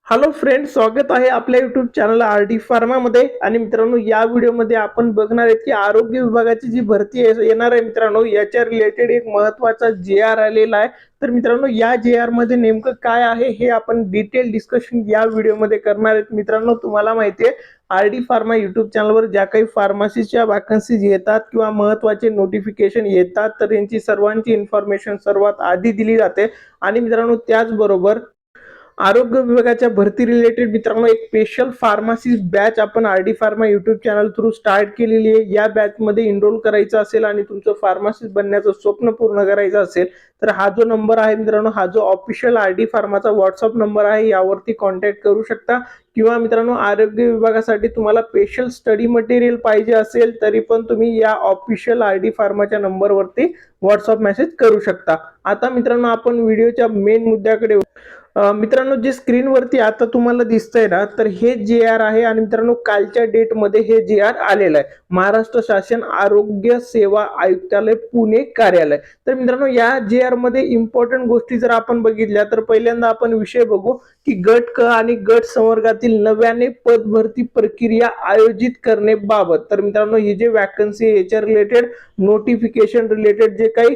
Hello friend, स्वागत आहे आपल्या युट्यूब चॅनल आर.डी. फार्मामध्ये. आणि मित्रांनो, या व्हिडिओमध्ये आपण बघणार आहेत की आरोग्य विभागाची जी भरती येणार आहे मित्रांनो, याच्या रिलेटेड एक महत्त्वाचा जे.आर. आलेला आहे. तर मित्रांनो, या जे.आर. मध्ये नेमकं काय आहे हे आपण डिटेल डिस्कशन या व्हिडिओमध्ये करणार आहेत. मित्रांनो, तुम्हाला माहिती आहे आर.डी. फार्मा युट्यूब चॅनलवर ज्या काही फार्मसीच्या वॅकन्सीज येतात किंवा महत्त्वाचे नोटिफिकेशन येतात, तर यांची सर्वांची इन्फॉर्मेशन सर्वात आधी दिली जाते. आणि मित्रांनो, त्याचबरोबर आरोग्य विभागाच्या भरती रिलेटेड मित्रांनो एक स्पेशल फार्मसी बॅच आपण RD. Pharma YouTube channel through start केलेली आहे. या बॅच मध्ये इनरोल करायचं असेल आणि तुमचं फार्मसिस्ट बनण्याचं स्वप्न पूर्ण करायचं असेल तर हा जो नंबर आहे मित्रांनो, हा जो ऑफिशियल आर.डी. फार्माचा व्हॉट्सअप नंबर आहे, यावरती कॉन्टॅक्ट करू शकता. किंवा मित्रांनो, आरोग्य विभागासाठी तुम्हाला स्पेशल स्टडी मटेरियल पाहिजे असेल तरी पण तुम्ही या ऑफिशियल आर.डी. फार्माच्या नंबरवरती व्हॉट्सअप मेसेज करू शकता. आता मित्रांनो, आपण व्हिडिओच्या मेन मुद्द्याकडे मित्रांनो, जे स्क्रीनवरती आता तुम्हाला दिसतंय ना, तर हे जे.आर. आहे. आणि मित्रांनो, कालच्या डेटमध्ये हे जे.आर. आलेलं आहे. महाराष्ट्र शासन आरोग्य सेवा आयुक्तालय पुणे कार्यालय. तर मित्रांनो, या जे.आर. मध्ये इम्पॉर्टंट गोष्टी जर आपण बघितल्या तर पहिल्यांदा आपण विषय बघू की गट क आणि गट संवर्गातील नव्याने पद भरती प्रक्रिया आयोजित करणे बाबत. तर मित्रांनो, ही जे वॅकन्सी याच्या रिलेटेड नोटिफिकेशन रिलेटेड जे काही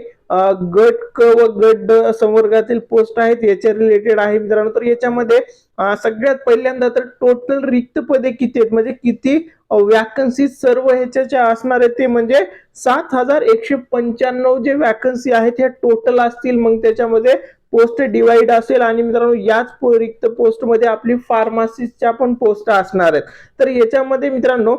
गट क व गट ड संवर्गातील पोस्ट आहेत याच्या रिलेटेड आहे मित्रांनो. तर याच्यामध्ये सगळ्यात पहिल्यांदा तर टोटल रिक्त पदे किती आहेत, म्हणजे किती वॅकन्सी सर्व ह्याच्या असणार आहे ते म्हणजे 7,195 जे वॅकन्सी आहेत हे टोटल असतील. मग त्याच्यामध्ये पोस्ट डिवाइड असेल आणि मित्रांनो याच रिक्त पोस्ट मध्ये आपली फार्मसिस्टच्या पण पोस्ट असणार आहेत. तर याच्यामध्ये मित्रांनो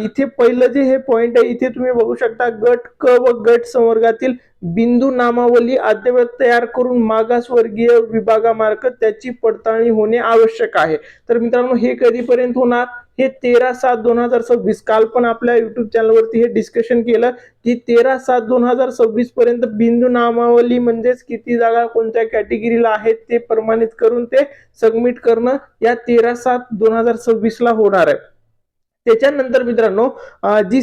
इथे पहिलं जे हे पॉइंट आहे, इथे तुम्ही बघू शकता गट क व गट संवर्गातील बिंदू नामावली अद्ययावत तयार करून मागासवर्गीय विभागामार्फत त्याची पडताळणी होणे आवश्यक आहे. तर मित्रांनो, हे कधीपर्यंत होणार? हे 13/7/2026. काल पण आपल्या युट्यूब चॅनलवरती हे डिस्कशन केलं की 13/7/2026 पर्यंत बिंदू नामावली म्हणजेच किती जागा कोणत्या कॅटेगरीला आहेत ते प्रमाणित करून ते सबमिट करणं या 13/7/2026 ला होणार आहे. त्याच्यानंतर मित्रांनो, जी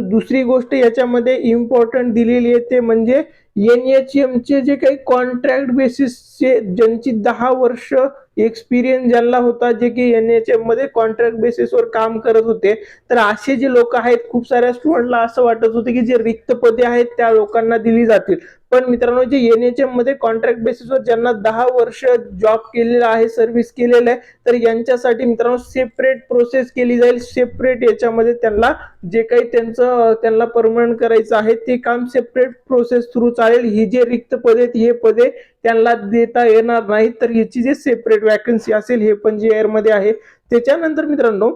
दुसरी गोष्ट याच्यामध्ये इम्पॉर्टंट दिलेली आहे ते म्हणजे NHM चे जे काही कॉन्ट्रॅक्ट बेसिसचे ज्यांची 10 वर्ष एक्सपिरियन्स ज्यांना होता, जे की NHM मध्ये कॉन्ट्रॅक्ट बेसिसवर काम करत होते. तर असे जे लोक आहेत, खूप साऱ्या स्टुडंटला असं वाटत होते की जे रिक्त पदे आहेत त्या लोकांना दिली जातील. पण मित्रांनो, जे NHM मध्ये कॉन्ट्रॅक्ट बेसिसवर ज्यांना 10 वर्ष जॉब केलेला आहे, सर्व्हिस केलेलं आहे, तर यांच्यासाठी मित्रांनो सेपरेट प्रोसेस केली जाईल. सेपरेट याच्यामध्ये त्यांना जे काही त्यांना परमनंट करायचं आहे ते काम सेपरेट प्रोसेस थ्रू चालेल. ही जे रिक्त पदे आहेत हे पदे त्यांना देता येणार नाही. तर याची जे सेपरेट वॅकन्सी असेल हे पण जे.आर. मध्ये आहे. त्याच्यानंतर मित्रांनो,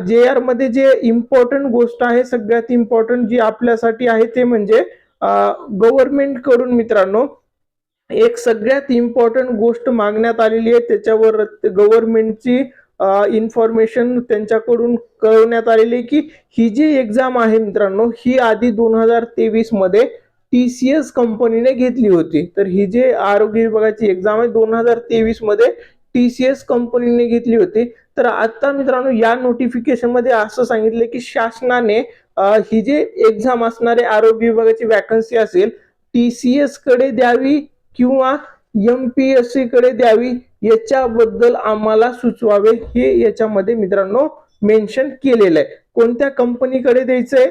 जे.आर. मध्ये जे इम्पॉर्टंट गोष्ट आहे, सगळ्यात इम्पॉर्टंट जी आपल्यासाठी आहे ते म्हणजे गव्हर्नमेंट कडून मित्रांनो एक सगळ्यात इम्पॉर्टंट गोष्ट मागण्यात आलेली आहे. त्याच्यावर गव्हर्नमेंटची इन्फॉर्मेशन त्यांच्याकडून कळवण्यात आलेली की ही जी एक्झाम आहे मित्रांनो, ही आधी 2023 मध्ये TCS कंपनीने घेतली होती. तर ही जे आरोग्य विभागाची एक्झाम आहे 2023 मध्ये TCS कंपनीने घेतली होती. तर आता मित्रांनो, या नोटिफिकेशन मध्ये असं सांगितलं की शासनाने ही जे एक्झाम असणारे आरोग्य विभागाची वॅकन्सी असेल TCS कडे द्यावी किंवा MPSC कडे द्यावी, याच्याबद्दल आम्हाला सुचवावे, हे याच्यामध्ये मित्रांनो मेन्शन केलेलं आहे. कोणत्या कंपनीकडे द्यायचंय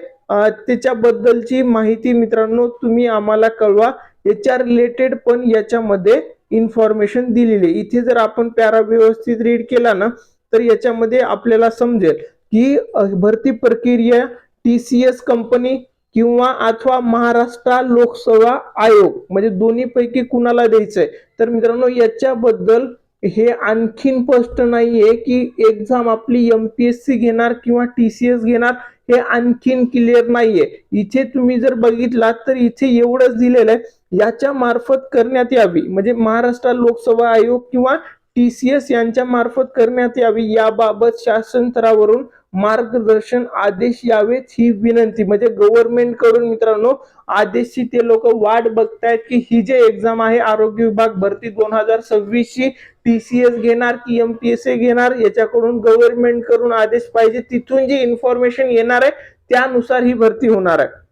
त्याच्याबद्दलची माहिती मित्रांनो तुम्ही आम्हाला कळवा. याच्या रिलेटेड पण याच्यामध्ये इन्फॉर्मेशन दिलेली आहे. इथे जर आपण पॅरा व्यवस्थित रीड केला ना, तर याच्यामध्ये आपल्याला समजेल की भरती प्रक्रिया TCS कंपनी किंवा अथवा महाराष्ट्र लोकसेवा आयोग म्हणजे दोन्ही पैकी कुणाला द्यायचंय. तर मित्रांनो, याच्याबद्दल हे आणखीन स्पष्ट नाहीये की एक्झाम आपली MPSC घेणार किंवा TCS घेणार, हे आणखीन क्लिअर नाहीये. इथे तुम्ही जर बघितलात तर इथे एवढंच दिलेलं आहे, याच्या मार्फत करण्यात यावी, म्हणजे महाराष्ट्र लोकसेवा आयोग किंवा TCS यांच्या मार्फत करण्यात यावी, याबाबत शासन स्तरावरून मार्गदर्शन आदेश यावेत ही विनंती. म्हणजे गव्हर्नमेंट कडून मित्रांनो आदेशची ते लोक वाट बघतायत की ही जे एक्झाम आहे आरोग्य विभाग भरती 2026 ची TCS घेणार की MPSC घेणार, याच्याकडून गव्हर्नमेंट कडून आदेश पाहिजे. तिथून जी इन्फॉर्मेशन येणार आहे त्यानुसार ही भरती होणार आहे.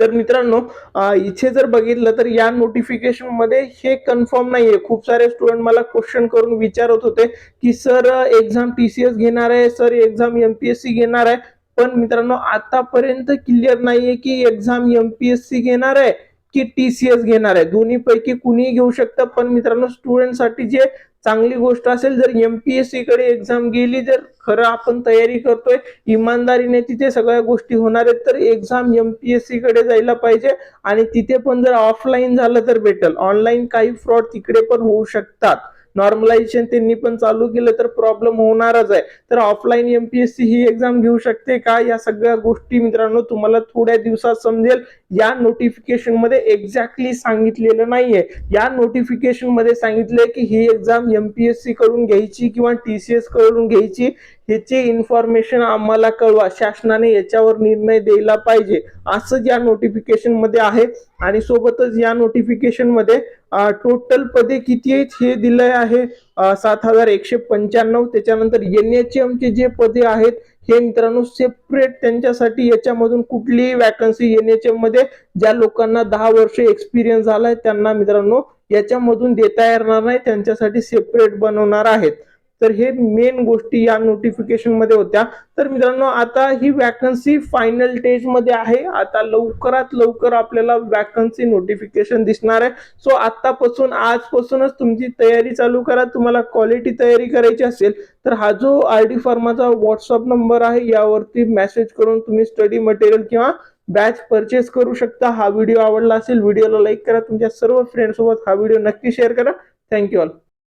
तर मित्रांनो इथे जर बघितलं तर या नोटिफिकेशन मध्ये हे कन्फर्म नाहीये. खूप सारे स्टुडंट मला क्वेश्चन करून विचारत होते की सर एक्झाम टीसीएस घेणार आहे, सर एक्झाम एमपीएससी घेणार आहे. पण मित्रांनो आतापर्यंत क्लिअर नाहीये की एक्झाम एमपीएससी घेणार आहे की टीसीएस घेणार आहे. दोन्ही पैकी कुणीही घेऊ शकतं. पण मित्रांनो स्टुडंटसाठी जे चांगली गोष्ट असेल, जर एमपीएससी कडे एक्झाम गेली, जर खरं आपण तयारी करतोय इमानदारीने, तिथे सगळ्या गोष्टी होणार आहेत, तर एक्झाम एमपीएससी कडे जायला पाहिजे. आणि तिथे पण जर ऑफलाईन झालं तर बेटर. ऑनलाईन काही फ्रॉड तिकडे पण होऊ शकतात. नॉर्मलायझेशन त्यांनी पण चालू केलं तर प्रॉब्लेम होणारच आहे. तर ऑफलाईन एमपीएससी ही एक्झाम घेऊ शकते का, या सगळ्या गोष्टी मित्रांनो तुम्हाला थोड्या दिवसात समजेल. या नोटिफिकेशन मध्ये एक्झॅक्टली सांगितलेलं नाहीये. या नोटिफिकेशन मध्ये सांगितलंय की ही एक्झाम एमपीएससी कडून घ्यायची किंवा टीसीएस कडून घ्यायची, ह्याची इन्फॉर्मेशन आम्हाला कळवा, शासनाने याच्यावर निर्णय द्यायला पाहिजे, असं या नोटिफिकेशन मध्ये आहे. आणि सोबतच या नोटिफिकेशन मध्ये टोटल पदे किती आहेत हे दिलंय आहे 7195. त्याच्यानंतर एनएचएम चे जे पदे आहेत हे मित्रांनो सेपरेट त्यांच्यासाठी, याच्यामधून कुठलीही वॅकन्सी एनएचएम मध्ये ज्या लोकांना 10 वर्ष एक्सपिरियन्स झालाय त्यांना मित्रांनो याच्यामधून देता येणार नाही, त्यांच्यासाठी सेपरेट बनवणार आहेत. तर हे मेन गोष्टी या नोटिफिकेशन मध्ये होत्या. तर मित्रांनो आता ही वॅकन्सी फायनल स्टेज मध्ये आहे. आता लवकरात लवकर आपल्याला वॅकन्सी नोटिफिकेशन दिसणार आहे. सो आतापासून, आजपासूनच तुमची तयारी चालू करा. तुम्हाला क्वालिटी तयारी करायची असेल तर हा जो आरडी फार्माचा व्हॉट्सअप नंबर आहे यावरती मेसेज करून तुम्ही स्टडी मटेरियल किंवा बॅच परचेस करू शकता. हा व्हिडिओ आवडला असेल, व्हिडिओला लाईक करा, तुमच्या सर्व फ्रेंड सोबत हा व्हिडिओ नक्की शेअर करा. Thank you all.